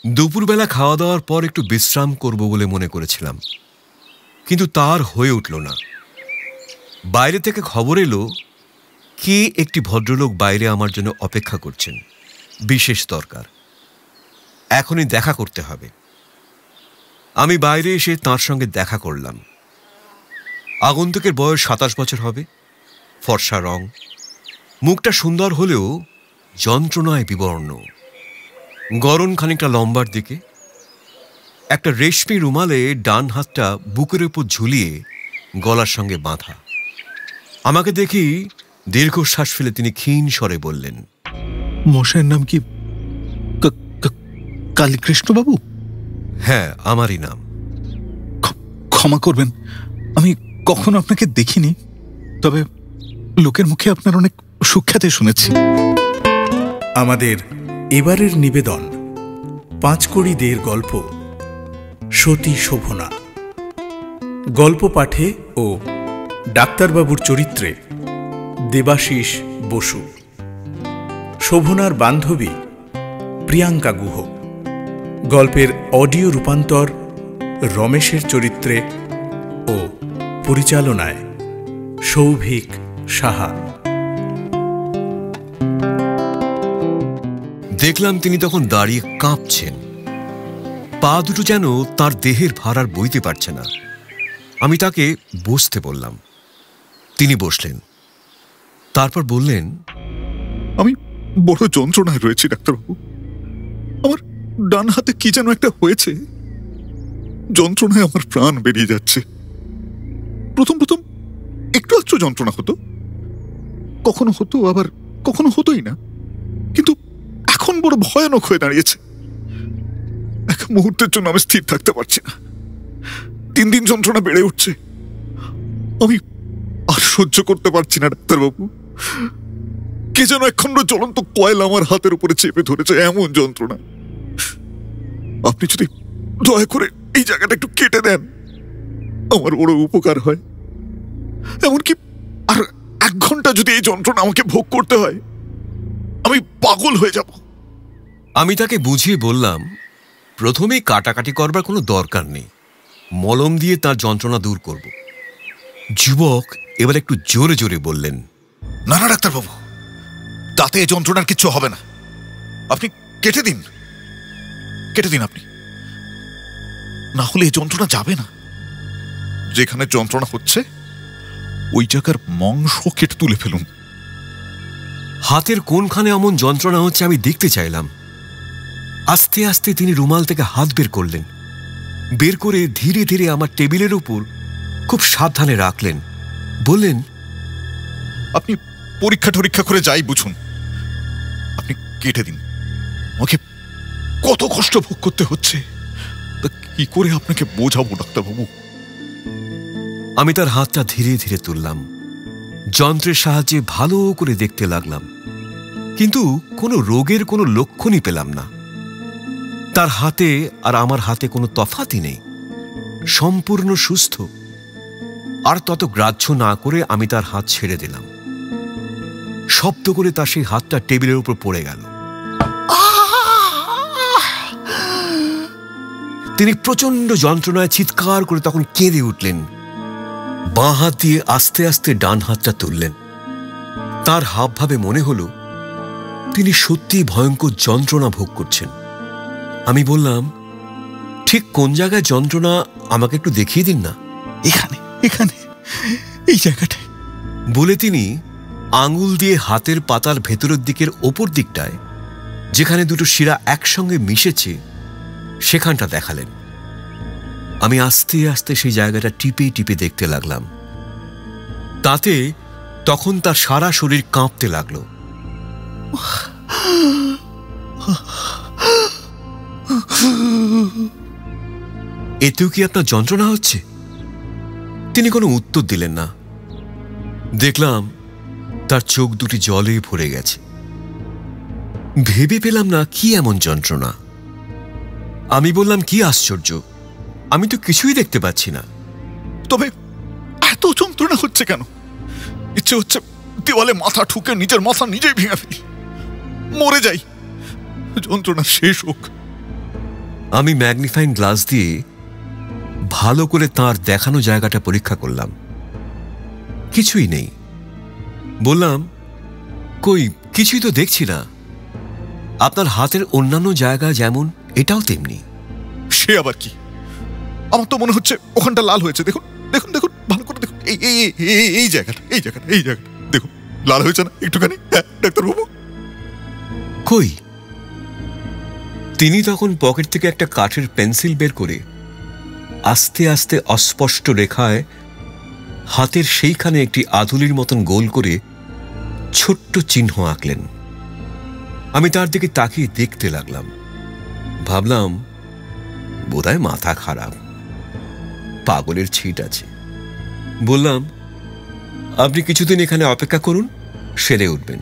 দুপুরবেলা খাওয়া দাওয়ার পর একটু বিশ্রাম করব বলে মনে করেছিলাম, কিন্তু তার হয়ে উঠল না। বাইরে থেকে খবর এলো কে একটি ভদ্রলোক বাইরে আমার জন্য অপেক্ষা করছেন, বিশেষ দরকার, এখনই দেখা করতে হবে। আমি বাইরে এসে তাঁর সঙ্গে দেখা করলাম। আগন্তুকের বয়স 27 বছর হবে, ফর্সা রং, মুখটা সুন্দর হলেও যন্ত্রণায় বিবর্ণ, গরম খানিকটা লম্বার দিকে, একটা রেশমি রুমালে ডান হাতটা বুকের উপর ঝুলিয়ে গলার সঙ্গে বাঁধা। আমাকে দেখি দীর্ঘশ্বাস ফেলে তিনি ক্ষীণ স্বরে বললেন, মশাইয়ের নাম কি কালীকৃষ্ণবাবু? হ্যাঁ, আমারই নাম। ক্ষমা করবেন, আমি কখনো আপনাকে দেখিনি, তবে লোকের মুখে আপনার অনেক সুখ্যাতি শুনেছি। আমাদের এবারের নিবেদন পাঁচকড়ি দের গল্প সতী শোভনা। গল্প পাঠে ও ডাক্তারবাবুর চরিত্রে দেবাশিস বসু, শোভনার বান্ধবী প্রিয়াঙ্কা গুহ, গল্পের অডিও রূপান্তর রমেশের চরিত্রে ও পরিচালনায় সৌভিক সাহা। দেখলাম তিনি তখন দাঁড়িয়ে কাঁপছেন, পা দুটো যেন তার দেহের ভার আর বইতে পারছে না। আমি তাকে বসতে বললাম, তিনি বসলেন। তারপর বললেন, আমি বড় যন্ত্রণায় রয়েছি ডাক্তারবাবু। আমার ডান হাতে কি যেন একটা হয়েছে, যন্ত্রণায় আমার প্রাণ বেরিয়ে যাচ্ছে। প্রথম প্রথম একটু আধটু যন্ত্রণা হতো, কখনো হতো আবার কখনো হতোই না, কিন্তু এখন বড় ভয়ানক হয়ে দাঁড়িয়েছে। এক মুহূর্তের জন্য আমি স্থির থাকতে পারছি না। দিন দিন যন্ত্রণা বেড়ে উঠছে। আমি আর সহ্য করতে পারছি না ডাক্তারবাবু। কে যেন একখণ্ড জ্বলন্ত কয়লা আমার হাতের উপরে চেপে ধরেছে, এমন যন্ত্রণা। আপনি যদি দয়া করে এই জায়গাটা একটু কেটে দেন, আমার বড় উপকার হয়। এমনকি আর 1 ঘন্টা যদি এই যন্ত্রণা আমাকে ভোগ করতে হয়, আমি পাগল হয়ে যাব। আমি তাকে বুঝিয়ে বললাম, প্রথমেই কাটাকাটি করবার কোনো দরকার নেই, মলম দিয়ে তার যন্ত্রণা দূর করব। যুবক এবার একটু জোরে জোরে বললেন, না না ডাক্তারবাবু, তাতে এই যন্ত্রণার কিচ্ছু হবে না। আপনি কেটে দিন, কেটে দিন আপনি, না হলে এই যন্ত্রণা যাবে না। যেখানে যন্ত্রণা হচ্ছে ওই জায়গার মাংস কেটে তুলে ফেলুন। হাতের কোনখানে এমন যন্ত্রণা হচ্ছে আমি দেখতে চাইলাম। আস্তে আস্তে তিনি রুমাল থেকে হাত বের করলেন, বের করে ধীরে ধীরে আমার টেবিলের উপর খুব সাবধানে রাখলেন। বললেন, আপনি পরীক্ষা টরীক্ষা করে যাই বুঝুন, আপনি কেটে দিন। আমাকে কত কষ্ট ভোগ করতে হচ্ছে, তা কি করে আপনাকে বোঝাবো ডাক্তারবাবু। আমি তার হাতটা ধীরে ধীরে তুললাম, যন্ত্রের সাহায্যে ভালো করে দেখতে লাগলাম, কিন্তু কোনো রোগের কোনো লক্ষণই পেলাম না। তার হাতে আর আমার হাতে কোনো তফাতই নেই, সম্পূর্ণ সুস্থ। আর তত গ্রাহ্য না করে আমি তার হাত ছেড়ে দিলাম। শব্দ করে তার সেই হাতটা টেবিলের উপর পড়ে গেল। তিনি প্রচন্ড যন্ত্রণায় চিৎকার করে তখন কেঁদে উঠলেন। বাঁ হাত দিয়ে আস্তে আস্তে ডান হাতটা তুললেন। তার হাবভাবে মনে হলো তিনি সত্যি ভয়ঙ্কর যন্ত্রণা ভোগ করছেন। আমি বললাম, ঠিক কোন জায়গায় যন্ত্রণা আমাকে একটু দেখিয়ে দিন না। এখানে, এখানে, এই জায়গাটায় বলে তিনি আঙুল দিয়ে হাতের পাতার ভেতরের দিকের ওপর দিকটায়, যেখানে দুটো শিরা একসঙ্গে মিশেছে, সেখানটা দেখালেন। আমি আস্তে আস্তে সেই জায়গাটা টিপে টিপে দেখতে লাগলাম। তাতে তখন তার সারা শরীর কাঁপতে লাগলো। এতেও কি আপনার যন্ত্রণা হচ্ছে? তিনি কোনো উত্তর দিলেন না। দেখলাম তার চোখ দুটি জলে ভরে গেছে। ভেবে পেলাম না কি এমন যন্ত্রণা। আমি বললাম, কি আশ্চর্য, আমি তো কিছুই দেখতে পাচ্ছি না। তবে এত যন্ত্রণা হচ্ছে কেন? ইচ্ছে হচ্ছে দেওয়ালে মাথা ঠুকে নিজের মাথা নিজেই ভেঙে ফেলি, মরে যাই, যন্ত্রণা শেষ হোক। আমি ম্যাগনিফাইং গ্লাস দিয়ে ভালো করে তার দেখানো জায়গাটা পরীক্ষা করলাম। কিছুই নেই। বললাম, কই, কিছুই তো দেখছি না। আপনার হাতের অন্যান্য জায়গা যেমন, এটাও তেমনি। সে আবার কি? আমার তো মনে হচ্ছে ওখানটা লাল হয়েছে। দেখুন দেখুন দেখুন, ভালো করে দেখুন। এই জায়গাটা, এই জায়গাটা, এই জায়গাটা দেখুন, লাল হয়েছে না একটুখানি? হ্যাঁ ডাক্তারবাবু। কই? তিনি তখন পকেট থেকে একটা কাঠের পেন্সিল বের করে আস্তে আস্তে অস্পষ্ট রেখায় হাতের সেইখানে একটি আধুলির মতন গোল করে ছোট্ট চিহ্ন আঁকলেন। আমি তার দিকে তাকিয়ে দেখতে লাগলাম। ভাবলাম, বোধহয় মাথা খারাপ, পাগলের ছিট আছে। বললাম, আপনি কিছুদিন এখানে অপেক্ষা করুন, সেরে উঠবেন।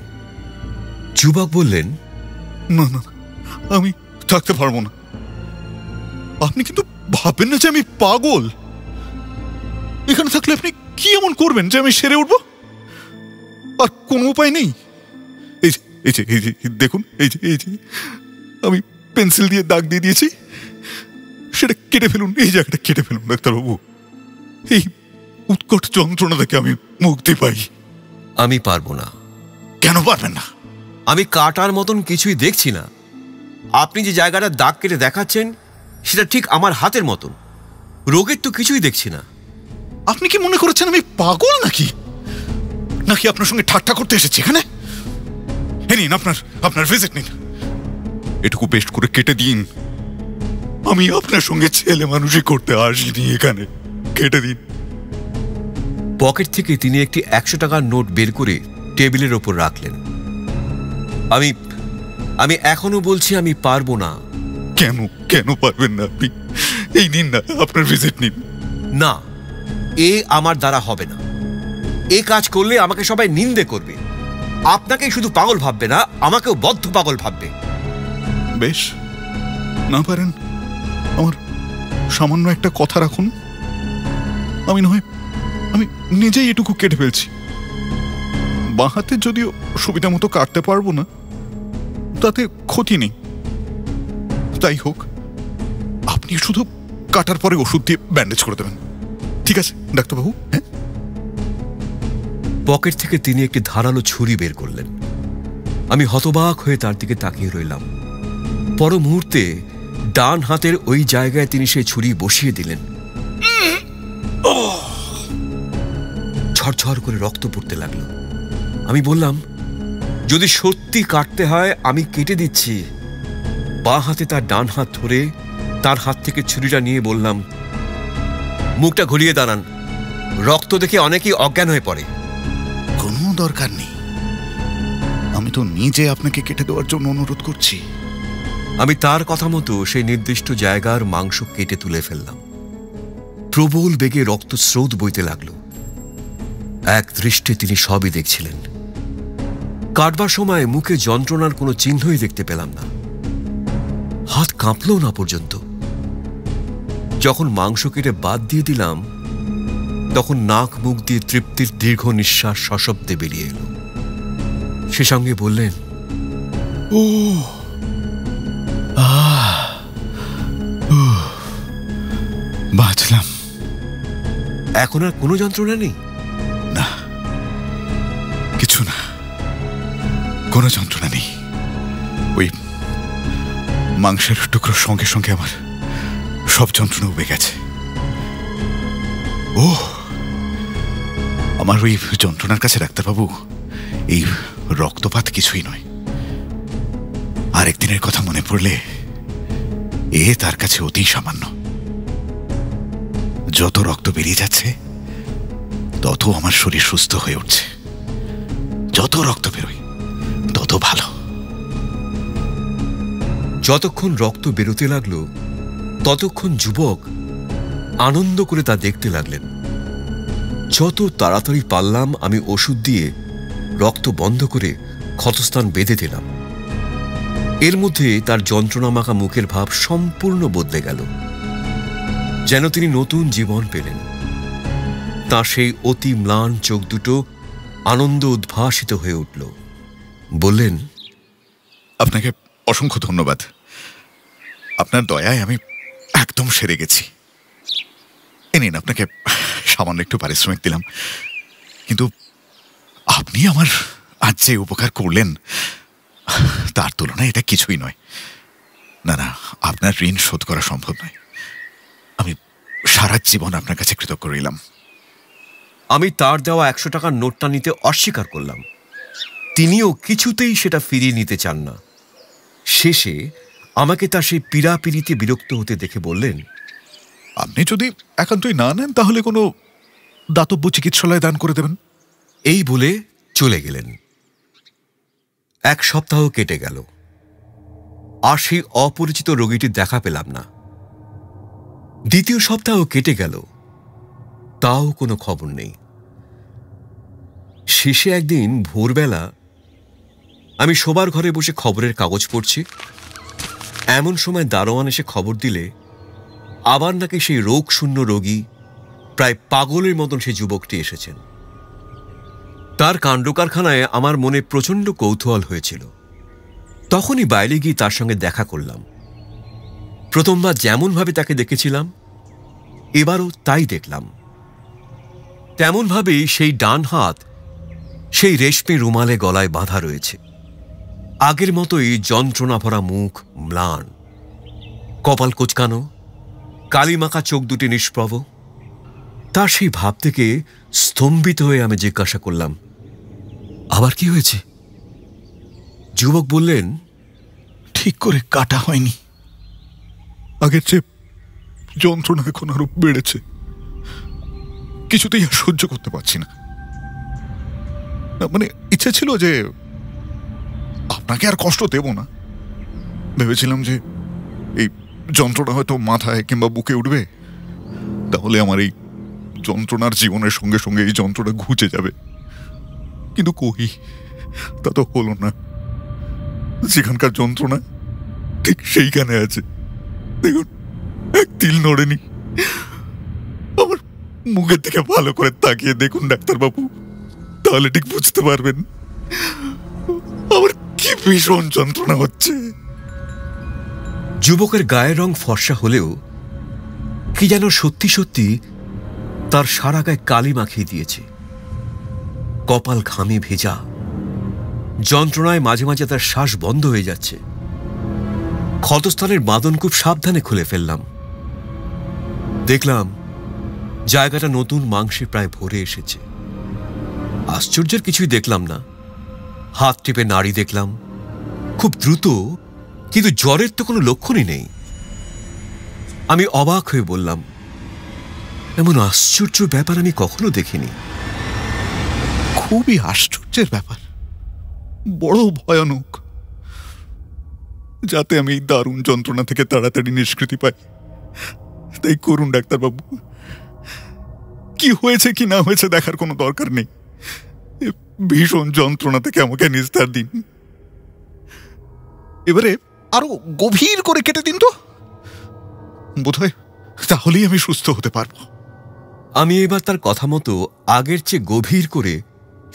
যুবক বললেন, না না, আমি থাকতে পারবো না। আপনি কিন্তু ভাববেন না যে আমি পাগল। এখানে থাকলে আপনি কি এমন করবেন যে আমি সেরে উঠবো? আর কোনো উপায় নেই। এই যে এই যে এই যে দেখুন, এই যে এই যে আমি পেন্সিল দিয়ে দাগ দিয়ে দিয়েছি, সেটা কেটে ফেলুন। এই জায়গাটা কেটে ফেলুন ডাক্তারবাবু। এই উৎকট যন্ত্রণা থেকে আমি মুক্তি পাই। আমি পারবো না। কেন পারবেন না? আমি কাটার মতন কিছুই দেখছি না। আপনি যে জায়গাটা দাগ কেটে দেখাচ্ছেন সেটা ঠিক আমার হাতের মতন। রোগের তো কিছুই দেখছি না। আপনি কি মনে করেছেন আমি পাগল নাকি? নাকি আপনার সঙ্গে ঠাট্টা করতে এসেছি এখানে? নিন আপনার ভিজিট নিন। এটুকু পেস্ট করে কেটে দিন। আমি আপনার সঙ্গে ছেলে মানুষই করতে আসিনি এখানে। কেটে দিন। পকেট থেকে তিনি একটি 100 টাকার নোট বের করে টেবিলের ওপর রাখলেন। আমি এখনো বলছি, আমি পারবো না। কেন কেন পারবেন না আপনি? এই নিন না, আপনার ভিজিট নিন। না, এ আমার দ্বারা হবে না। এ কাজ করলে আমাকে সবাই নিন্দে করবে। আপনাকেই শুধু পাগল ভাববে না, আমাকেও বদ্ধ পাগল ভাববে। বেশ, না পারেন, আমার সামান্য একটা কথা রাখুন। আমি নিজেই এটুকু কেটে ফেলছি। বাঁ হাতে যদিও সুবিধা মতো কাটতে পারবো না, তাতে ক্ষতি নেই। তাই হোক, আপনি শুধু কাটার পরে ওষুধ দিয়ে ব্যান্ডেজ করে দেবেন। ঠিক আছে ডাক্তারবাবু? হ্যাঁ। পকেট থেকে তিনি একটি ধারালো ছুরি বের করলেন। আমি হতবাক হয়ে তার দিকে তাকিয়ে রইলাম। পর মুহূর্তে ডান হাতের ওই জায়গায় তিনি সেই ছুরি বসিয়ে দিলেন। ঝরঝর করে রক্ত পড়তে লাগলো। আমি বললাম, যদি সত্যি কাটতে হয় আমি কেটে দিচ্ছি। বাঁ হাতে তার ডান হাত ধরে তার হাত থেকে ছুরিটা নিয়ে বললাম, মুখটা ঘুরিয়ে দাঁড়ান। রক্ত দেখে অনেকেই অজ্ঞান হয়ে পড়ে। কোনো দরকার নেই, আমি তো নিজে আপনাকে কেটে দেওয়ার জন্য অনুরোধ করছি। আমি তার কথা মতো সেই নির্দিষ্ট জায়গার মাংস কেটে তুলে ফেললাম। প্রবল বেগে রক্তস্রোত বইতে লাগল। এক দৃষ্টে তিনি সবই দেখছিলেন। কাটবার সময় মুখে যন্ত্রণার কোনো চিহ্নই দেখতে পেলাম না। হাত কাঁপল না পর্যন্ত। যখন মাংস কেটে বাদ দিয়ে দিলাম, তখন নাক মুখ দিয়ে তৃপ্তির দীর্ঘ নিঃশ্বাস সশব্দে বেরিয়ে এলো। সে সঙ্গে বললেন, ও বাঁচলাম। এখন আর কোনো যন্ত্রণা নেই? না, কিছু না, কোনো যন্ত্রণা নেই। ওই মাংসের টুকরোর সঙ্গে সঙ্গে আমার সব যন্ত্রণা উবে গেছে। ও, আমার ওই যন্ত্রণার কাছে ডাক্তারবাবু এই রক্তপাত কিছুই নয়। আরেকদিনের কথা মনে পড়লে এ তার কাছে অতি সামান্য। যত রক্ত বেরিয়ে যাচ্ছে তত আমার শরীর সুস্থ হয়ে উঠছে। যত রক্ত বেরোয় তত ভালো। যতক্ষণ রক্ত বেরোতে লাগলো ততক্ষণ যুবক আনন্দ করে তা দেখতে লাগলেন। যত তাড়াতাড়ি পারলাম আমি ওষুধ দিয়ে রক্ত বন্ধ করে ক্ষতস্থান বেঁধে দিলাম। এর মধ্যে তার যন্ত্রণা মাখা মুখের ভাব সম্পূর্ণ বদলে গেল, যেন তিনি নতুন জীবন পেলেন। তার সেই অতি ম্লান চোখ দুটো আনন্দ উদ্ভাসিত হয়ে উঠল। বললেন, আপনাকে অসংখ্য ধন্যবাদ। আপনার দয়ায় আমি একদম সেরে গেছি। এ নিন, আপনাকে সামান্য একটু পারিশ্রমিক দিলাম, কিন্তু আপনি আমার আজ যে উপকার করলেন তার তুলনায় এটা কিছুই নয়। না না, আপনার ঋণ শোধ করা সম্ভব নয়। আমি সারা জীবন আপনার কাছে কৃতজ্ঞ রইলাম। আমি তার দেওয়া 100 টাকার নোটটা নিতে অস্বীকার করলাম। তিনিও কিছুতেই সেটা ফিরিয়ে নিতে চান না। শেষে আমাকে তার সেই পীড়াপিড়িতে বিরক্ত হতে দেখে বললেন, আপনি যদি একান্তই না নেন তাহলে কোনো দাতব্য চিকিৎসালয়ে দান করে দেবেন। এই বলে চলে গেলেন। 1 সপ্তাহ কেটে গেল, আর সেই অপরিচিত রোগীটির দেখা পেলাম না। 2য় সপ্তাহ কেটে গেল, তাও কোনো খবর নেই। শেষে একদিন ভোরবেলা আমি শোবার ঘরে বসে খবরের কাগজ পড়ছি। এমন সময় দারোয়ান এসে খবর দিলে আবার নাকি সেই রোগশূন্য রোগী, প্রায় পাগলের মতন সেই যুবকটি এসেছেন। তার কাণ্ডকারখানায় আমার মনে প্রচণ্ড কৌতূহল হয়েছিল। তখনই বাইরে গিয়ে তার সঙ্গে দেখা করলাম। প্রথমবার যেমনভাবে তাকে দেখেছিলাম, এবারও তাই দেখলাম। তেমনভাবেই সেই ডান হাত সেই রেশমি রুমালে গলায় বাঁধা রয়েছে। আগের মতোই যন্ত্রণা ভরা মুখ, ম্লান কপাল, কোঁচকানো, কালিমাখা চোখ দুটি নিষ্প্রভ। তার সেই ভাব থেকে স্তম্ভিত হয়ে আমি জিজ্ঞাসা করলাম, আবার কি হয়েছে? যুবক বললেন, ঠিক করে কাটা হয়নি, আগের চেয়ে যন্ত্রণা এখন আরো বেড়েছে। কিছুতেই আর সহ্য করতে পারছি না। মানে ইচ্ছে ছিল যে আপনাকে আর কষ্ট দেব না। ভেবেছিলাম যে এই যন্ত্রণা হয়তো মাথায় কিংবা বুকে উঠবে, তাহলে আমার এই যন্ত্রণার জীবনের সঙ্গে সঙ্গে এই যন্ত্রণা ঘুচে যাবে। কিন্তু কই, তা তো হলো না। যেখানকার যন্ত্রণা ঠিক সেইখানে আছে। দেখুন, এক তিল নড়েনি। আমার মুখের দিকে ভালো করে তাকিয়ে দেখুন ডাক্তারবাবু, তাহলে ঠিক বুঝতে পারবেন আমার কি ভীষণ যন্ত্রণা হচ্ছে। যুবকের গায়ের রং ফর্সা হলেও কি যেন সত্যি সত্যি তার সারা গায়ে কালি মাখিয়ে দিয়েছে। কপাল ঘামে ভেজা, যন্ত্রণায় মাঝে মাঝে তার শ্বাস বন্ধ হয়ে যাচ্ছে। ক্ষতস্থানের বাঁধন খুব সাবধানে খুলে ফেললাম। দেখলাম জায়গাটা নতুন মাংসে প্রায় ভরে এসেছে। আশ্চর্যের কিছুই দেখলাম না। হাত টিপে নাড়ি দেখলাম, খুব দ্রুত, কিন্তু জ্বরের তো কোনো লক্ষণই নেই। আমি অবাক হয়ে বললাম, এমন আশ্চর্য ব্যাপার আমি কখনো দেখিনি। খুবই আশ্চর্যের ব্যাপার, বড় ভয়ানক। যাতে আমি এই দারুণ যন্ত্রণা থেকে তাড়াতাড়ি নিষ্কৃতি পাই, তাই করুন ডাক্তারবাবু। কি হয়েছে কি না হয়েছে দেখার কোনো দরকার নেই। ভীষণ যন্ত্রণা থেকে আমাকে নিস্তার দিন। এবারে আরো গভীর করে কেটে দিন তো, বোধহয় তাহলেই আমি সুস্থ হতে পারবো। আমি এবার তার কথা মতো আগের চেয়ে গভীর করে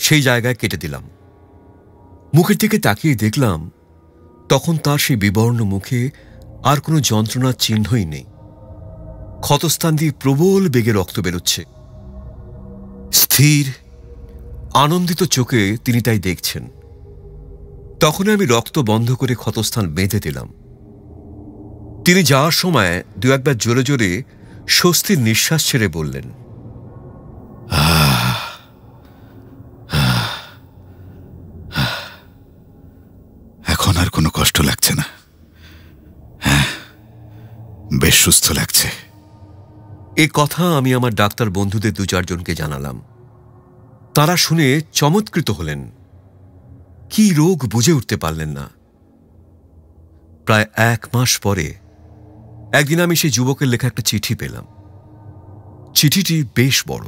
সেই জায়গায় কেটে দিলাম। মুখের দিকে তাকিয়ে দেখলাম তখন তার সেই বিবর্ণ মুখে আর কোনো যন্ত্রণার চিহ্নই নেই। ক্ষতস্থান দিয়ে প্রবল বেগে রক্ত বেরোচ্ছে। স্থির আনন্দিত চোখে তিনি তাই দেখছেন। তখন আমি রক্ত বন্ধ করে ক্ষতস্থান বেঁধে দিলাম। তিনি যাওয়ার সময় 2-1 বার জোরে জোরে স্বস্তির নিঃশ্বাস ছেড়ে বললেন, এখন আর কোনো কষ্ট লাগছে না। হ্যাঁ, বেশ সুস্থ লাগছে। এ কথা আমি আমার ডাক্তার বন্ধুদের 2-4 জনকে জানালাম। তারা শুনে চমৎকৃত হলেন। কি রোগ বুঝে উঠতে পারলেন না। প্রায় 1 মাস পরে একদিন আমি সেই যুবকের লেখা একটা চিঠি পেলাম। চিঠিটি বেশ বড়,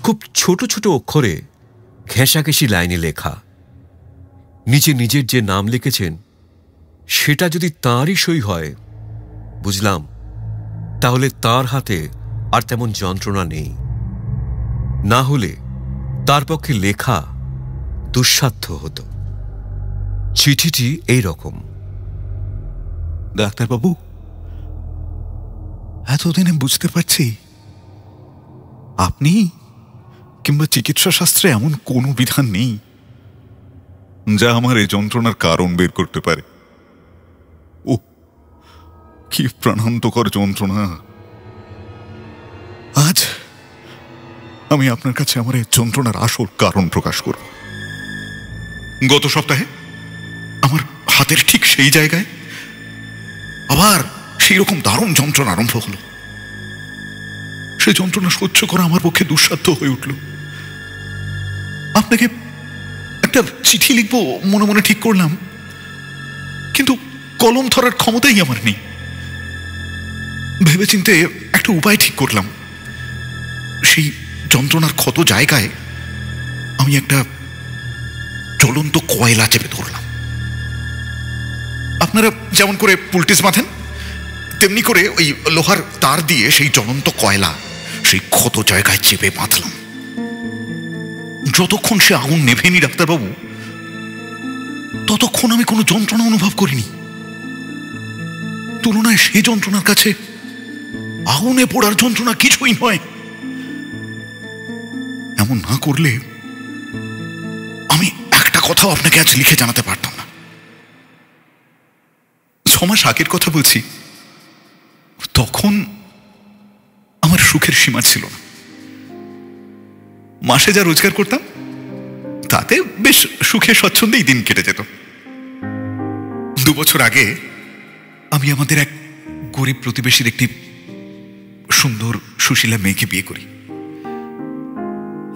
খুব ছোট ছোট অক্ষরে ঘেঁষাঘেঁষি লাইনে লেখা। নিচে নিজের যে নাম লিখেছেন সেটা যদি তাঁরই সই হয়, বুঝলাম তাহলে তার হাতে আর তেমন যন্ত্রণা নেই। না হলে তার পক্ষে লেখা দুঃসাধ্য হতো। চিঠিটি এই রকম, ডাক্তারবাবু, এতদিনে বুঝতে পারছি আপনি কিংবা চিকিৎসা শাস্ত্রে এমন কোনো বিধান নেই যা আমার এই যন্ত্রণার কারণ বের করতে পারে। ও কি প্রাণান্তকর যন্ত্রণা! আজ আমি আপনার কাছে আমার এই যন্ত্রণার আসল কারণ প্রকাশ করব। গত সপ্তাহে আমার হাতের ঠিক সেই জায়গায় আবার সেই রকম দারুণ যন্ত্রণা আরম্ভ হলো। সেই যন্ত্রণা সহ্য করা আমার পক্ষে দুঃসাধ্য হয়ে উঠল। আপনাকে একটা চিঠি লিখবো মনে মনে ঠিক করলাম, কিন্তু কলম ধরার ক্ষমতাই আমার নেই। ভেবেচিন্তে একটা উপায় ঠিক করলাম। সেই যন্ত্রণার ক্ষত জায়গায় আমি একটা জ্বলন্ত কয়লা চেপে ধরলাম। আপনারা যেমন করে পুলটিস বাঁধেন, তেমনি করে ওই লোহার তার দিয়ে সেই জ্বলন্ত কয়লা সেই ক্ষত জায়গায় চেপে বাঁধলাম। যতক্ষণ সে আগুন নেভেনি ডাক্তারবাবু, ততক্ষণ আমি কোনো যন্ত্রণা অনুভব করিনি। তুলনায় সেই যন্ত্রণার কাছে আগুনে পোড়ার যন্ত্রণা কিছুই নয়। এমন না করলে আমি একটা কথাও আপনাকে আজ লিখে জানাতে পারতাম না। 6 মাস আগের কথা বলছি। তখন আমার সুখের সীমা ছিল না। মাসে যা রোজগার করতাম তাতে বেশ সুখে স্বচ্ছন্দেই দিন কেটে যেত। 2 বছর আগে আমি আমাদের এক গরিব প্রতিবেশীর একটি সুন্দর সুশীলা মেয়েকে বিয়ে করি।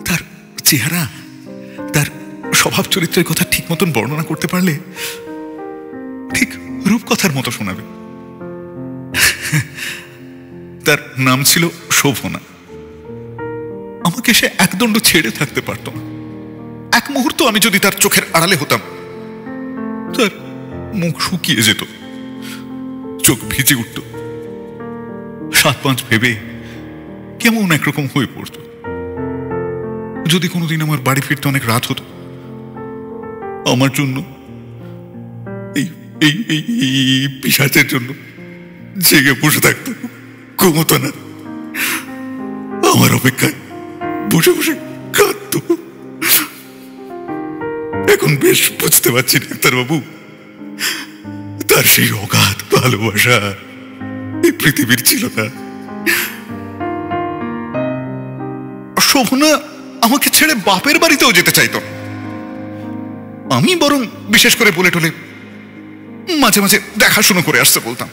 তার চেহারা, তার স্বভাব চরিত্রের কথা ঠিক মতন বর্ণনা করতে পারলে ঠিক রূপকথার মতো শোনাবে। তার নাম ছিল শোভনা। আমাকে সে একদণ্ড ছেড়ে থাকতে পারত না। এক মুহূর্ত আমি যদি তার চোখের আড়ালে হতাম, তার মুখ শুকিয়ে যেত, চোখ ভিজে উঠত, 7-5 ভেবে কেমন একরকম হয়ে পড়ত। যদি কোনোদিন আমার বাড়ি ফিরতে অনেক রাত হতো, আমার জন্য, এই পিশাচের জন্য জেগে বসে থাকতো, ঘুমতো না, আমার অপেক্ষায় বসে বসে কাঁদত। এখন বেশ বুঝতে পারছি ডাক্তারবাবু, তার সেই অগাধ ভালোবাসা এই পৃথিবীর ছিল না। শোভনা আমাকে ছেড়ে বাপের বাড়িতেও যেতে চাইতো। আমি বরং বিশেষ করে বলে টলে মাঝে মাঝে দেখাশুনো করে আসতে বলতাম।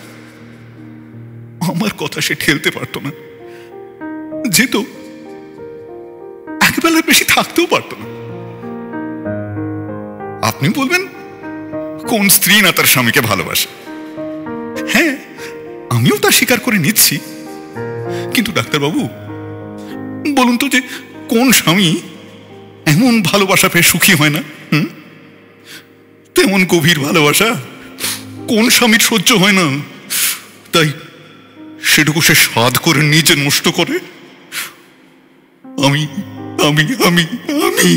আমার কথা সে ঠেলতে পারতো না, যেত, একবেলার বেশি থাকতেও পারতো না। আপনি বলবেন কোন স্ত্রী না তার স্বামীকে ভালোবাসে? হ্যাঁ, আমিও তা স্বীকার করে নিচ্ছি। কিন্তু ডাক্তারবাবু বলুন তো, যে কোন স্বামী এমন ভালোবাসা পেয়ে সুখী হয় না? তেমন গভীর ভালোবাসা কোন স্বামীর সহ্য হয় না? তাই সেটুকু সে স্বাদ করে নিজে নষ্ট করে। আমি আমি আমি আমি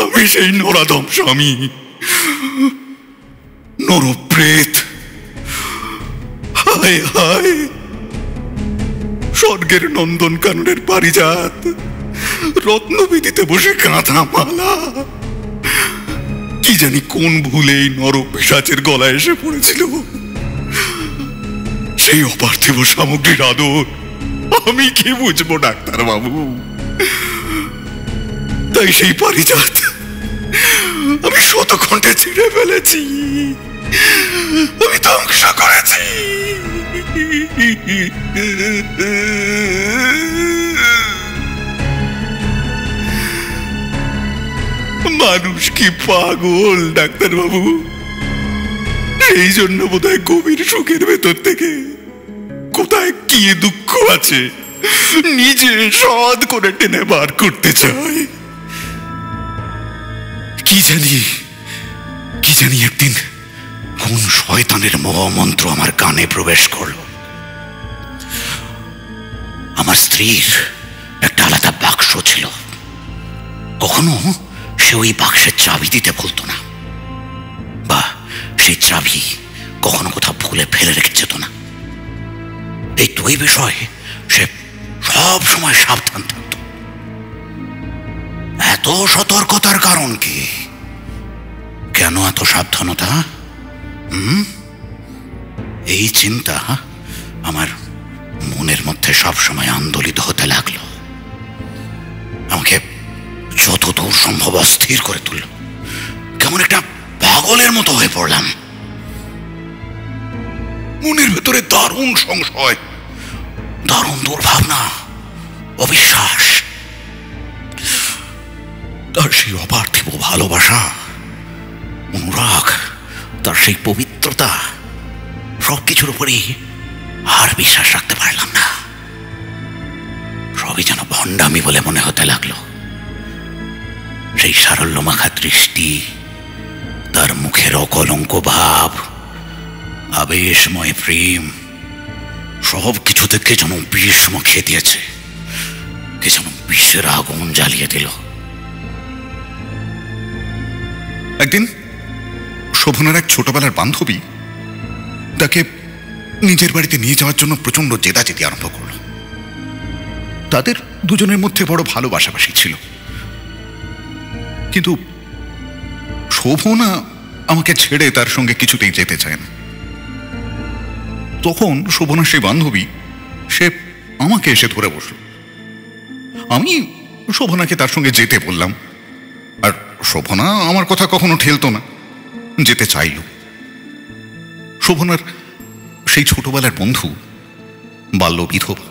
আমি সেই নরাধম স্বামী, নরপ্রেত। হায় হায়, স্বর্গের নন্দন কাননের পারিজাত, রত্নবিধিতে বসে কাঁথা মালা। কি জানি কোন ভুলে এই নরপিশাচের গলায় এসে পড়েছিল। সেই অপার্থিব সামগ্রীর আদর আমি কি বুঝবো ডাক্তারবাবু? তাই সেই পারিজাত আমি শতকণ্ঠে ছিঁড়ে ফেলেছি, আমি ধ্বংস করেছি। মানুষ কি পাগল ডাক্তারবাবু? এই জন্য বোধহয় গভীর সুখের ভেতর থেকে কোথায় কি দুঃখ আছে নিজে সদ করে টেনে বার করতে চায়। কি জানি একদিন কোন শয়তানের মহামন্ত্র আমার কানে প্রবেশ করল। আমার স্ত্রীর একটা আলাদা বাক্স ছিল, কখনো সে ওই বাক্সের চাবি দিতে বলতো না, বা সেই চাবি কখনো কোথাও খুলে ফেলে রেখে যেত না। এই দুই বিষয়ে সে সব সময় সাবধান থাকত। এত সতর্কতার কারণ কি? কেন এত সাবধানতা? এই চিন্তা আমার মনের মধ্যে সবসময় আন্দোলিত হতে লাগলো, আমাকে যতদূর সম্ভব অস্থির করে তুলল। কেমন একটা পাগলের মতো হয়ে পড়লাম। মনের ভেতরে দারুণ সংশয়, দারুণ দুর্ভাবনা, অবিশ্বাস। তার সেই অপার্থিব ভালোবাসা, অনুরাগ, তার সেই পবিত্রতা, সবকিছুর উপরেই আর বিশ্বাস রাখতে পারলাম না। সবই যেন ভণ্ডামি বলে মনে হতে লাগলো। সেই সারল্যমাখা দৃষ্টি, তার মুখের অকলঙ্ক ভাব, আবেশময় প্রেম, সব কিছু থেকে যেন বিষ মাখিয়ে দিয়েছে, কে যেন বিষের আগুন জ্বালিয়ে দিল। একদিন শোভনার এক ছোটবেলার বান্ধবী তাকে নিজের বাড়িতে নিয়ে যাওয়ার জন্য প্রচন্ড জেদাজেদি আরম্ভ করল। তাদের দুজনের মধ্যে বড় ভালোবাসাবাসি ছিল, কিন্তু শোভনা আমাকে ছেড়ে তার সঙ্গে কিছুতেই যেতে চায় না। তখন শোভনার সেই বান্ধবী সে আমাকে এসে ধরে বসল। আমি শোভনাকে তার সঙ্গে যেতে বললাম, আর শোভনা আমার কথা কখনো ঠেলতো না, যেতে চাইল। শোভনার সেই ছোটবেলার বন্ধু বাল্য বিধবা।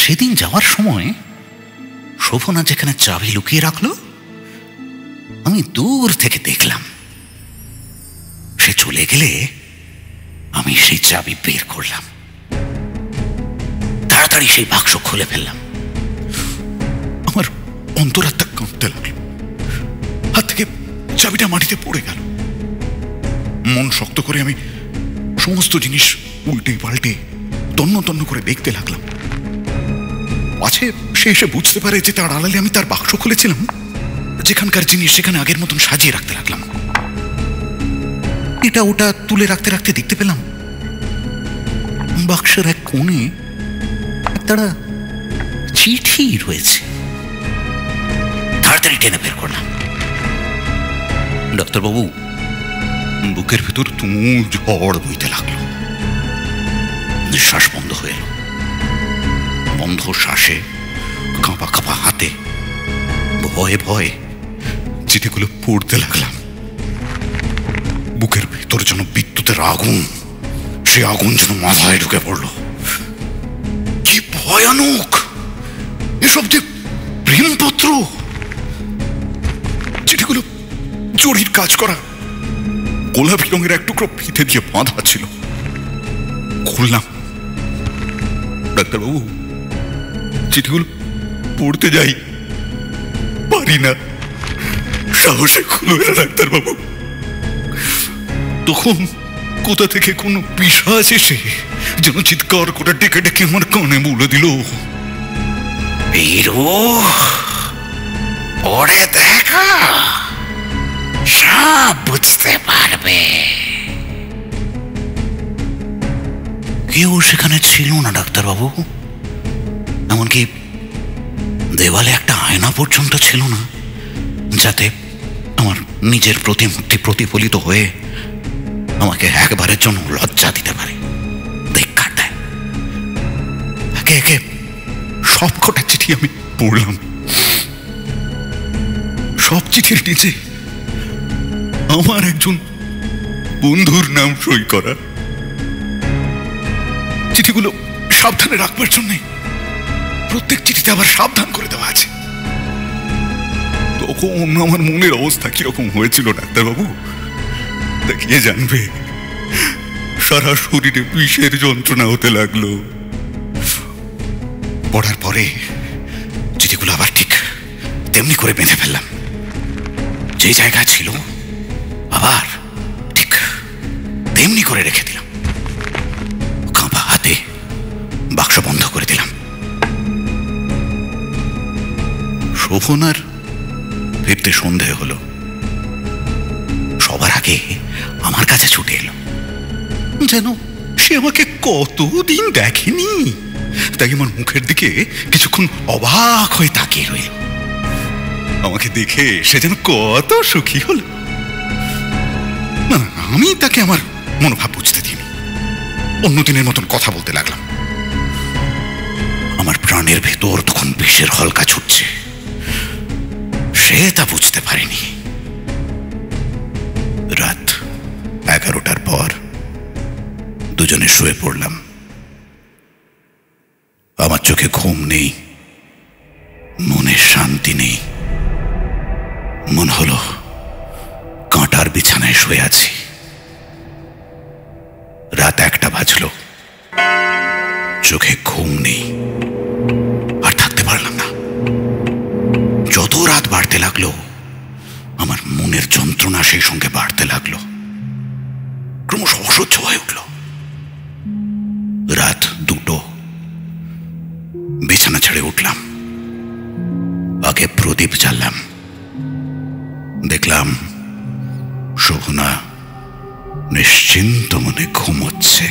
সেদিন যাওয়ার সময় শোভনা যেখানে চাবি লুকিয়ে রাখলো, আমি দূর থেকে দেখলাম। সে চলে গেলে আমি সেই চাবি বের করলাম, তাড়াতাড়ি সেই বাক্স খুলে ফেললাম। আমার অন্তরাত্মা কাঁপতে লাগলো, হাত থেকে চাবিটা মাটিতে পড়ে গেল। মন শক্ত করে আমি সমস্ত জিনিস উল্টে পাল্টে তন্ন তন্ন করে দেখতে লাগলাম। পাছে সে এসে বুঝতে পারে যে তার আড়ালে আমি তার বাক্স খুলেছিলাম। যেখানকার জিনিস সেখানে আগের মতন সাজিয়ে রাখতে লাগলাম। এটা ওটা তুলে রাখতে রাখতে দেখতে পেলাম বাক্সের এক কোণে একটা চিঠি রয়েছে। তাড়াতাড়ি টেনে বের করলাম। ডাক্তারবাবু, বুকের ভেতর তুমুল ঝড় বইতে লাগলো। নিঃশ্বাস বন্ধ হয়ে এলো। বন্ধ শ্বাসে, কাঁপা কাঁপা হাতে, ভয়ে ভয়ে চিঠিগুলো পড়তে লাগলাম। বুকের ভেতর যেন বিদ্যুতের আগুন, সে আগুন যেন মাথায় ঢুকে পড়ল। কি ভয়ানক! এসব যে প্রেমপত্র! চিঠিগুলো জরির কাজ করা, গোলাপি রঙের এক টুকরো ফিতে দিয়ে বাঁধা ছিল। খুললাম। ডাক্তারবাবু, চিঠিগুলো পড়তে যাই, পারি না, সাহসে খুলবে না ডাক্তারবাবু। তখন কোথা থেকে কোনো পিশাচ এসে যেন চিৎকার করে ডেকে ডেকে আমার কানে বলে দিল, পড়ে দেখা, সব বুঝতে পারবে। কেউ সেখানে ছিল না ডাক্তারবাবু। এমনকি দেওয়ালে একটা আয়না পর্যন্ত ছিল না, যাতে আমার নিজের প্রতিমূর্তি প্রতিফলিত হয়ে আমাকে একবারের জন্য লজ্জা দিতে পারে, ধিক্কার দেয়। একে একে সব কটা চিঠি আমি পড়লাম। সব চিঠির নিচে আমার একজন বন্ধুর নাম সই করা। চিঠিগুলো সাবধানে রাখবার জন্য প্রত্যেক চিঠিতে আবার সাবধান করে দেওয়া আছে। তখন আমার মনের অবস্থা কিরকম হয়েছিল ডাক্তারবাবু দেখিয়ে জানবে। সারা শরীরে বিষের যন্ত্রণা হতে লাগলো। পড়ার পরে চিঠিগুলো আবার ঠিক তেমনি করে বেঁধে ফেললাম, যে জায়গায় ছিল আবার ঠিক তেমনি করে রেখে দিলাম। কাঁপা হাতে বাক্স বন্ধ করে দিলাম। শোভনার ফিরতে সন্ধে হলো। সবার আগে আমার কাছে ছুটে এলো। যেন সে আমাকে কতদিন দেখেনি। তাই আমার মুখের দিকে কিছুক্ষণ অবাক হয়ে তাকিয়ে রইল। আমাকে দেখে সে যেন কত সুখী হল। না, আমি তাকে আমার মনোভাব বুঝতে দিইনি। অন্যদিনের মতন কথা বলতে লাগলাম। আমার প্রাণের ভেতর তখন বিষের হলকা ছুটছে, সে তা বুঝতে পারেনি। রাত 11টার পর দুজনে শুয়ে পড়লাম। আমার চোখে ঘুম নেই, মনে শান্তি নেই। মন হলো কাঁটার বিছানায় শুয়ে আছি। রাত 1টা বাজলো, চোখে ঘুম নেই, আর থাকতে পারলাম না। যত রাত বাড়তে লাগলো আমার মনের যন্ত্রণা সেই সঙ্গে বাড়তে লাগলো, ক্রমশ অসহ্য হয়ে উঠল। রাত 2টো, বিছানা ছেড়ে উঠলাম। আগে প্রদীপ জ্বাললাম। দেখলাম শোভনা নিশ্চিন্ত মনে ঘুমোচ্ছে।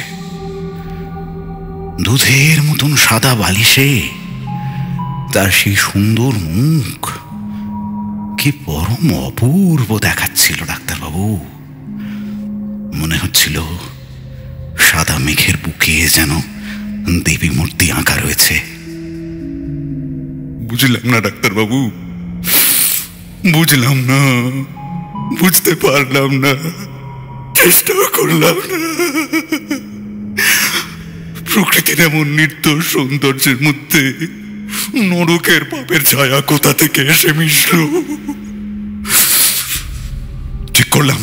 দুধের মতন সাদা বালিশে তার সেই সুন্দর মুখ কি পরম অপূর্ব দেখাচ্ছিল ডাক্তারবাবু। মনে হচ্ছিল সাদা মেঘের বুকে যেন দেবী মূর্তি আঁকা রয়েছে। বুঝলাম না ডাক্তারবাবু, বুঝলাম না, বুঝতে পারলাম না, চেষ্টাও করলাম না। প্রকৃতির এমন নির্দোষ সৌন্দর্যের মধ্যে নরকের পাপের ছায়া কোথা থেকে এসে মিশল। ঠিক করলাম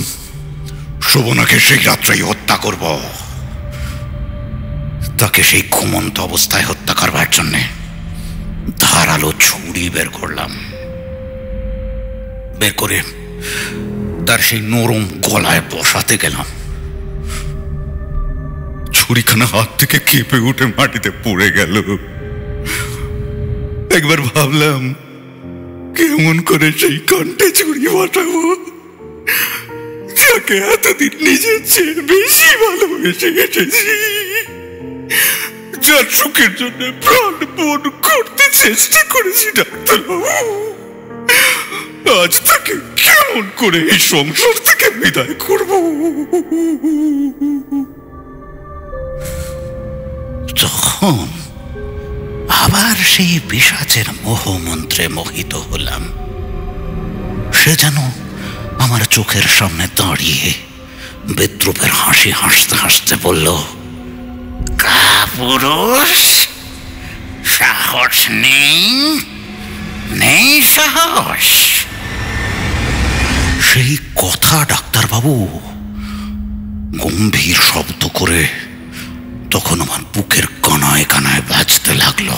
শোভনাকে সেই রাত্রেই হত্যা করব। তাকে সেই ঘুমন্ত অবস্থায় হত্যা করবার জন্য ধারালো ছুরি বের করলাম। বের করে তার সেই নরম গলায় বসাতে গেলাম। ছুরিখানা হাত থেকে কেঁপে উঠে মাটিতে পড়ে গেল। একবার ভাবলাম কেমন করে সেই কণ্ঠে ছুরি বসাবো, যাকে এতদিন নিজের চেয়ে বেশি ভালোবেসে এসেছি, যার সুখের জন্য প্রাণপণ করতে চেষ্টা করেছি ডাক্তারবাবু। আজ তাকে কেমন করে এই সংসার থেকে বিদায় করব। তখন আবার সেই পিশাচের মোহমন্ত্রে মোহিত হলাম। সে যেন আমার চোখের সামনে দাঁড়িয়ে বিদ্রুপের হাসি হাসতে হাসতে বলল, কাপুরুষ, সাহস নেই, নেই সাহস। সেই কথা ডাক্তারবাবু গম্ভীর শব্দ করে তখন আমার বুকের কানায় কানায় বাজতে লাগলো।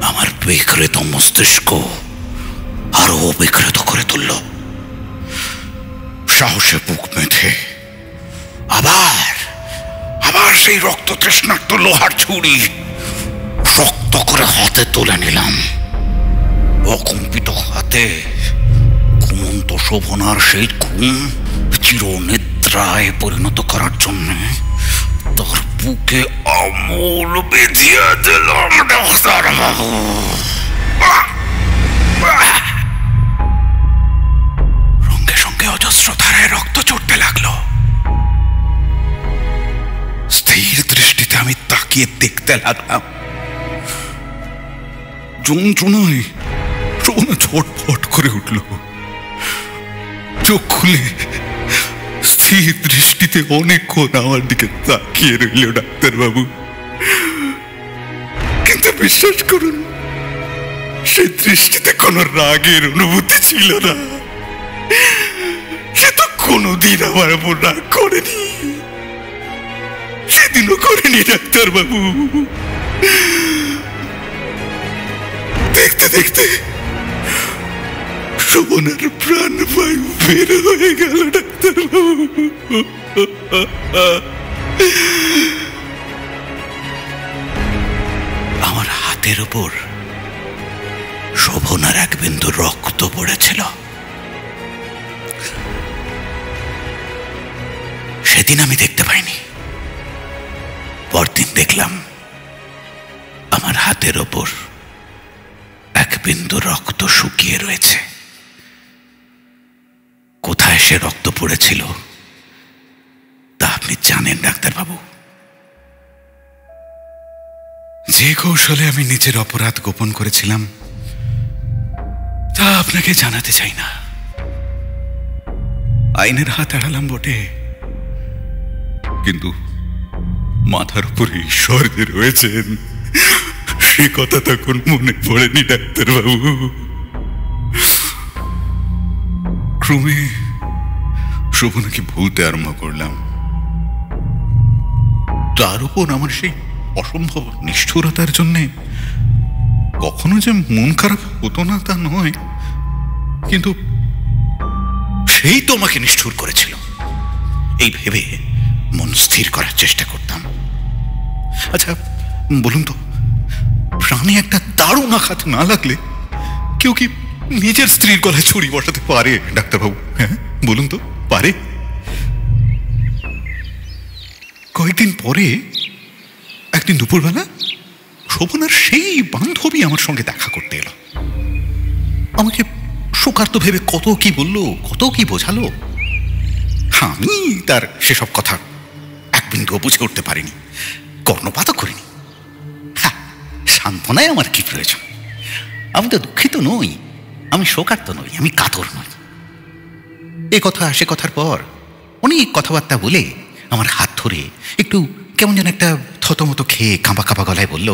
আমার বিকৃত মস্তিষ্ক আরো বিকৃত করে তুলল। সাহসে বুক বেঁধে আবার আবার সেই রক্ত তৃষ্ণার্ত লোহার ছুরি শক্ত করে হাতে তুলে নিলাম। অকম্পিত হাতে ঘুমন্ত শোভনার সেই ঘুম চিরনিদ্রায় পরিণত করার জন্য তার বুকে আমূল বিধিয়ে দিলাম ডাক্তারবাবু। সঙ্গে সঙ্গে অজস্র ধারায় রক্ত চড়তে লাগলো। স্থির দৃষ্টিতে আমি তাকিয়ে দেখতে লাগলাম। যন্ত্রণায় শোভনা ছটফট করে উঠল। চোখ খুলে স্থির দৃষ্টিতে অনেকক্ষণ আমার দিকে তাকিয়ে রইল ডাক্তারবাবু। কিন্তু বিশ্বাস করুন, সে দৃষ্টিতে কোনো রাগের অনুভূতি ছিল না। সে তো কোনোদিন আমার উপর রাগ করেনি, সেদিনও করেনি ডাক্তারবাবু। দেখতে দেখতে শোভনার প্রাণবায়ু বের হয়ে গেল ডাক্তারবাবু। আমার হাতের উপর শোভনার এক বিন্দু রক্ত পড়েছিল। সেদিন আমি দেখতে পাইনি। পরদিন দেখলাম আমার হাতের ওপর এক বিন্দু রক্ত শুকিয়ে রয়েছে। কোথায় সে রক্ত পড়েছিল তা আপনি জানেন ডাক্তারবাবু? যে কৌশলে আমি নিজের অপরাধ গোপন করেছিলাম তা আপনাকে জানাতে চাই না। আইনের হাত এড়ালাম বটে, কিন্তু মাথার উপরে ঈশ্বর যে রয়েছেন সে কথা তখন মনে পড়েনি ডাক্তারবাবু। ক্রমে শোভনাকে ভুলতে আরম্ভ করলাম। তার উপর আমার সেই অসম্ভব নিষ্ঠুরতার জন্যে কখনো যে মন খারাপ হতো না তা নয়, কিন্তু সেই তো আমাকে নিষ্ঠুর করেছিল এই ভেবে মন স্থির করার চেষ্টা করতাম। আচ্ছা বলুন তো, প্রাণে একটা দারুণ আঘাত না লাগলে কেউ কি নিজের স্ত্রীর গলায় ছুরি বসাতে পারে ডাক্তারবাবু? হ্যাঁ বলুন তো, পারে? কয়েকদিন পরে একদিন দুপুরবেলা শোভনার সেই বান্ধবী আমার সঙ্গে দেখা করতে এলো। আমাকে শোকার্ত ভেবে কত কি বললো, কত কি বোঝালো। আমি তার সেসব কথা এক বিন্দুও বুঝে উঠতে পারিনি, কর্ণপাতও করিনি। হ্যাঁ, সান্ত্বনায় আমার কি প্রয়োজন? আমি তো দুঃখিত নই, আমি শোকার্ত নই, আমি কাতর নই। এ কথা সে কথার পর অনেক কথাবার্তা বলে আমার হাত ধরে একটু কেমন যেন একটা থতমতো খেয়ে কাঁপা কাঁপা গলায় বলল,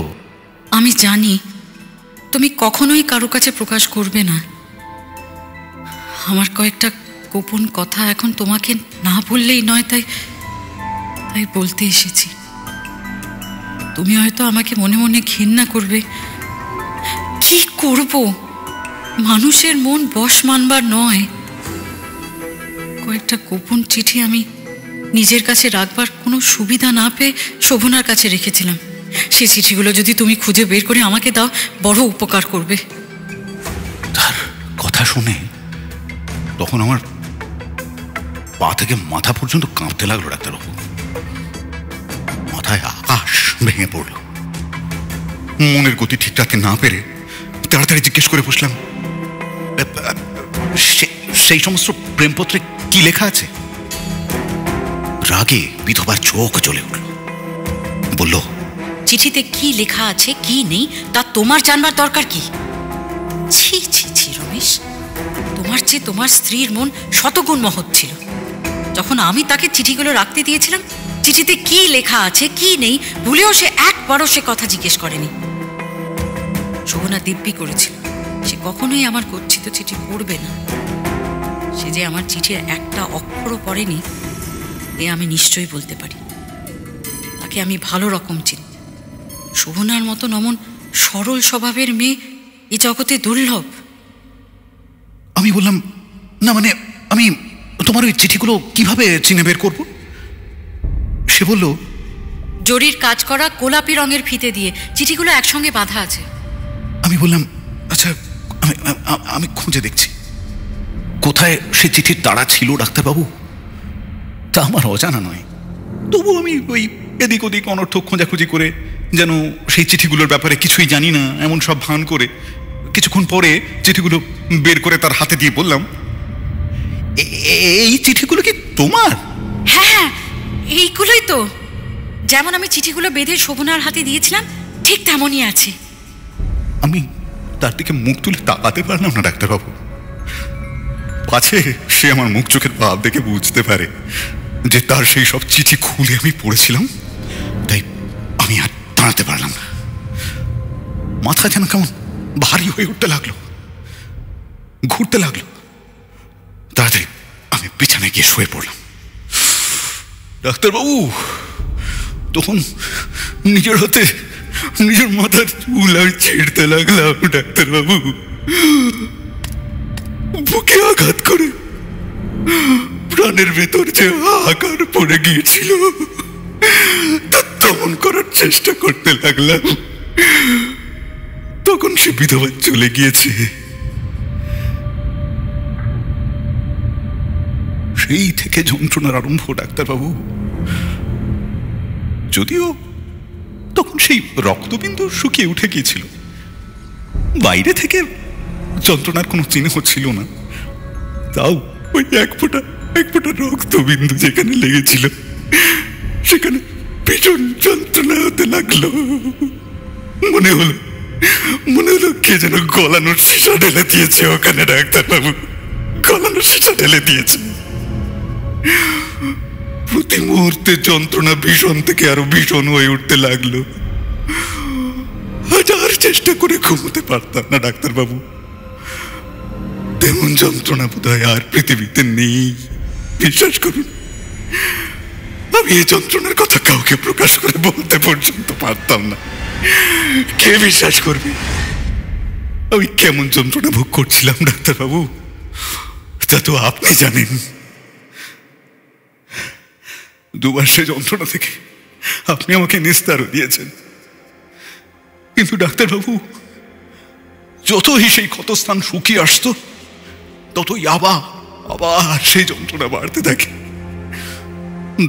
আমি জানি তুমি কখনোই কারো কাছে প্রকাশ করবে না। আমার কয়েকটা গোপন কথা এখন তোমাকে না বললেই নয়, তাই বলতে এসেছি। তুমি হয়তো আমাকে মনে মনে ঘৃণা করবে। কি করব? মানুষের মন বশ মানবার নয়। কয়েকটা গোপন চিঠি আমি নিজের কাছে রাখবার কোনো সুবিধা না পেয়ে শোভনার কাছে রেখেছিলাম। সেই চিঠিগুলো যদি তুমি খুঁজে বের করে আমাকে দাও, বড় উপকার করবে। তার কথা শুনে তখন আমার পা থেকে মাথা পর্যন্ত কাঁপতে লাগলো ডাক্তারবাবু। মাথায় আকাশ ভেঙে পড়ল। মনের গতি ঠিক রাখতে না পেরে তাড়াতাড়ি জিজ্ঞেস করে বসলাম, সেই সমস্ত প্রেমপত্রে কি লেখা আছে? রাগে বিধবার চোখ জ্বলে উঠল। বলল, চিঠিতে কি লেখা আছে কি নেই তা তোমার জানবার দরকার কি? ছি ছি ছি রমেশ, তোমার চেয়ে তোমার স্ত্রীর মন শতগুণ মহৎ ছিল। যখন আমি তাকে চিঠিগুলো রাখতে দিয়েছিলাম, চিঠিতে কি লেখা আছে কি নেই ভুলেও সে একবারও সে কথা জিজ্ঞেস করেনি। শোভনা দিব্যি করেছিল সে কখনোই আমার গচ্ছিত চিঠি পড়বে না। সে যে আমার চিঠির একটা অক্ষরও পড়েনি এ আমি নিশ্চয়ই বলতে পারি। তাকে আমি ভালো রকম চিনি। শোভনার মতন অমন সরল স্বভাবের মেয়ে এ জগতে দুর্লভ। আমি বললাম, না মানে আমি তোমার ওই চিঠিগুলো কিভাবে চিনে বের করব? সে বলল, জরির কাজ করা গোলাপি রঙের ফিতে দিয়ে চিঠিগুলো একসঙ্গে বাঁধা আছে। আমি বললাম, আচ্ছা আমি খুঁজে দেখছি। কোথায় সে চিঠির তাড়া ছিল ডাক্তারবাবু তা আমার অজানা নয়। তবু আমি ওই এদিক ওদিক অনর্থক খোঁজাখুঁজি করে যেন সেই চিঠিগুলোর ব্যাপারে কিছুই জানি না এমন সব ভান করে কিছুক্ষণ পরে চিঠিগুলো বের করে তার হাতে দিয়ে বললাম, এই চিঠিগুলো কি তোমার? হ্যাঁ হ্যাঁ, এইগুলোই তো। যেমন আমি চিঠিগুলো বেঁধে শোভনার হাতে দিয়েছিলাম ঠিক তেমনই আছে। আমি তার দিকে মুখ তুলে তাকাতে পারলাম না ডাক্তারবাবু। পাছে সে আমার মুখ চোখের ভাব দেখে বুঝতে পারে যে তার সেই সব চিঠি খুলে আমি পড়েছিলাম। তাই আমি আর দাঁড়াতে পারলাম না। মাথা যেন কেমন ভারী হয়ে উঠতে লাগলো, ঘুরতে লাগলো। তাড়াতাড়ি আমি বিছানায় গিয়ে শুয়ে পড়লাম। ডাক্তারবাবু তখন নিজের হাতে নিজের মাথার চুল আমি ছিঁড়তে লাগলাম। ডাক্তারবাবু বুকে আঘাত করে প্রাণের ভেতর যে আকার পড়ে গিয়েছিল তা দমন করার চেষ্টা করতে লাগলাম। তখন সে বিধবা চলে গিয়েছে। সেই থেকে যন্ত্রণার আরম্ভ ডাক্তারবাবু। যদিও তখন সেই রক্তবিন্দু শুকিয়ে উঠে গিয়েছিল। বাইরে থেকে যন্ত্রণার কোনো চিহ্ন ছিল না, তাও ওই এক ফোঁটা রক্তবিন্দু যেখানে লেগেছিল সেখানে ভীষণ যন্ত্রণা হতে লাগলো। মনে হলো কে যেন গলানোর সীসা ঢেলে দিয়েছে ওখানে। ডাক্তারবাবু, গলানোর সীসা ঢেলে দিয়েছে। প্রতি মুহূর্তে যন্ত্রণা ভীষণ থেকে আরো ভীষণ হয়ে উঠতে লাগলো। হাজার চেষ্টা করে ঘুমোতে পারতাম না ডাক্তারবাবু। তেমন যন্ত্রণা বোধহয় আর পৃথিবীতে নেই। বিশ্বাস করুন, আমি এই যন্ত্রণার কথা কাউকে প্রকাশ করে বলতে পর্যন্ত পারতাম না। কে বিশ্বাস করবে আমি কেমন যন্ত্রণা ভোগ করছিলাম ডাক্তারবাবু? তা তো আপনি জানেন। 2 বার সে যন্ত্রণা থেকে আপনি আমাকে নিস্তারও দিয়েছেন। কিন্তু ডাক্তারবাবু, যতই সেই ক্ষতস্থান শুকিয়ে আসতো ততই আবার সেই যন্ত্রণা বাড়তে থাকে।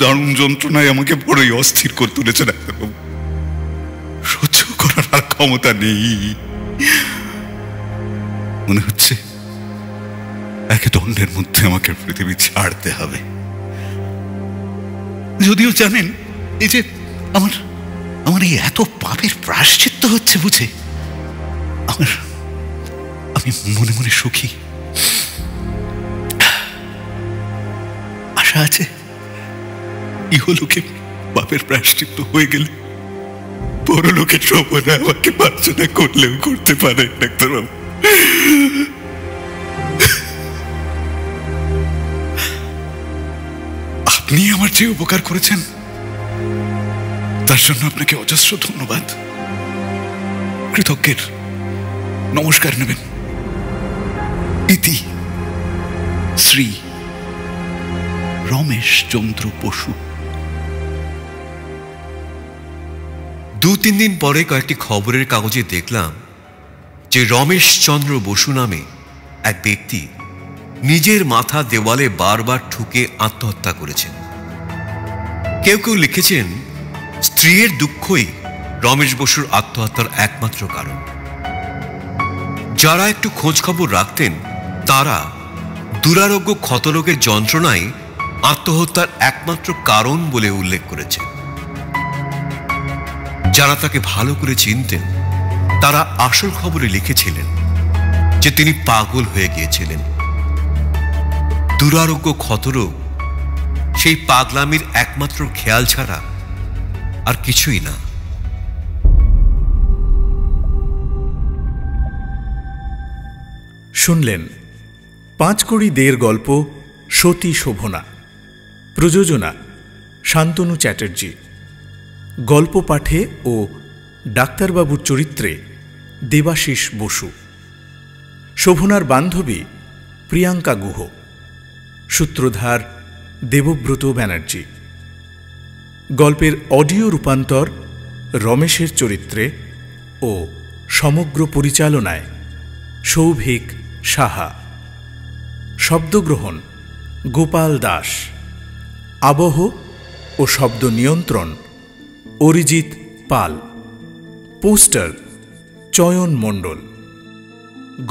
দারুণ যন্ত্রণায় আমাকে বড়ই অস্থির করে তুলেছে ডাক্তারবাবু। সহ্য করার আর ক্ষমতা নেই। মনে হচ্ছে এক দণ্ডের মধ্যে আমাকে পৃথিবী ছাড়তে হবে। যদিও জানেন, এই যে আমার এই এত পাপের প্রায়শ্চিত্ত হচ্ছে বুঝে আমি মনে মনে সুখী। আশা আছে ইহলোকে পাপের প্রায়শ্চিত্ত হয়ে গেলে পরলোকের শোভনা আমাকে মার্জনা করলেও করতে পারে ডাক্তারবাবু। আপনি আমার যে উপকার করেছেন তার জন্য আপনাকে অজস্র ধন্যবাদ। কৃতজ্ঞের নমস্কার নেবেন। ইতি শ্রী রমেশ চন্দ্র বসু। 2-3 দিন পরে কয়েকটি খবরের কাগজে দেখলাম যে রমেশ চন্দ্র বসু নামে এক ব্যক্তি নিজের মাথা দেওয়ালে বারবার ঠুকে আত্মহত্যা করেছেন। কেউ কেউ লিখেছেন স্ত্রীর দুঃখই রমেশ বসুর আত্মহত্যার একমাত্র কারণ। যারা একটু খোঁজ খবর রাখতেন তারা দুরারোগ্য ক্ষতরোগের যন্ত্রণাই আত্মহত্যার একমাত্র কারণ বলে উল্লেখ করেছেন। যারা তাকে ভালো করে চিনতেন তারা আসল খবরে লিখেছিলেন যে তিনি পাগল হয়ে গিয়েছিলেন। দুরারোগ্য ক্ষতরোগ সেই পাগলামির একমাত্র খেয়াল ছাড়া আর কিছুই না। শুনলেন 5 কড়ি দের গল্প সতী শোভনা। প্রযোজনা শান্তনু চ্যাটার্জি। গল্প পাঠে ও ডাক্তারবাবুর চরিত্রে দেবাশিস বসু। শোভনার বান্ধবী প্রিয়াঙ্কা গুহ। সূত্রধার দেবব্রত ব্যানার্জি। গল্পের অডিও রূপান্তর রমেশের চরিত্রে ও সমগ্র পরিচালনায় সৌভিক সাহা। শব্দগ্রহণ গোপাল দাস। আবহ ও শব্দ নিয়ন্ত্রণ অরিজিৎ পাল। পোস্টার চয়ন মণ্ডল।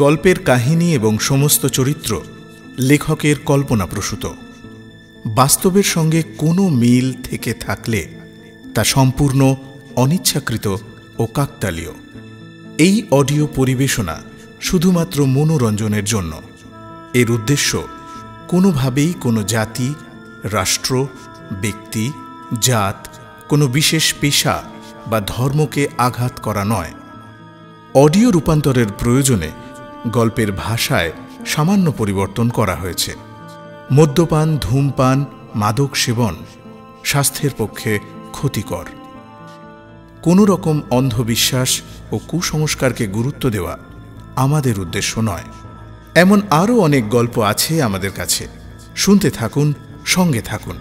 গল্পের কাহিনী এবং সমস্ত চরিত্র লেখকের কল্পনাপ্রসূত। বাস্তবের সঙ্গে কোনো মিল থেকে থাকলে তা সম্পূর্ণ অনিচ্ছাকৃত ও কাকতালীয়। এই অডিও পরিবেশনা শুধুমাত্র মনোরঞ্জনের জন্য। এর উদ্দেশ্য কোনোভাবেই কোনো জাতি, রাষ্ট্র, ব্যক্তি, জাত, কোনো বিশেষ পেশা বা ধর্মকে আঘাত করা নয়। অডিও রূপান্তরের প্রয়োজনে গল্পের ভাষায় সামান্য পরিবর্তন করা হয়েছে। মদ্যপান, ধূমপান, মাদক সেবন স্বাস্থ্যের পক্ষে ক্ষতিকর। কোনো রকম অন্ধবিশ্বাস ও কুসংস্কারকে গুরুত্ব দেওয়া আমাদের উদ্দেশ্য নয়। এমন আরও অনেক গল্প আছে আমাদের কাছে। শুনতে থাকুন, সঙ্গে থাকুন।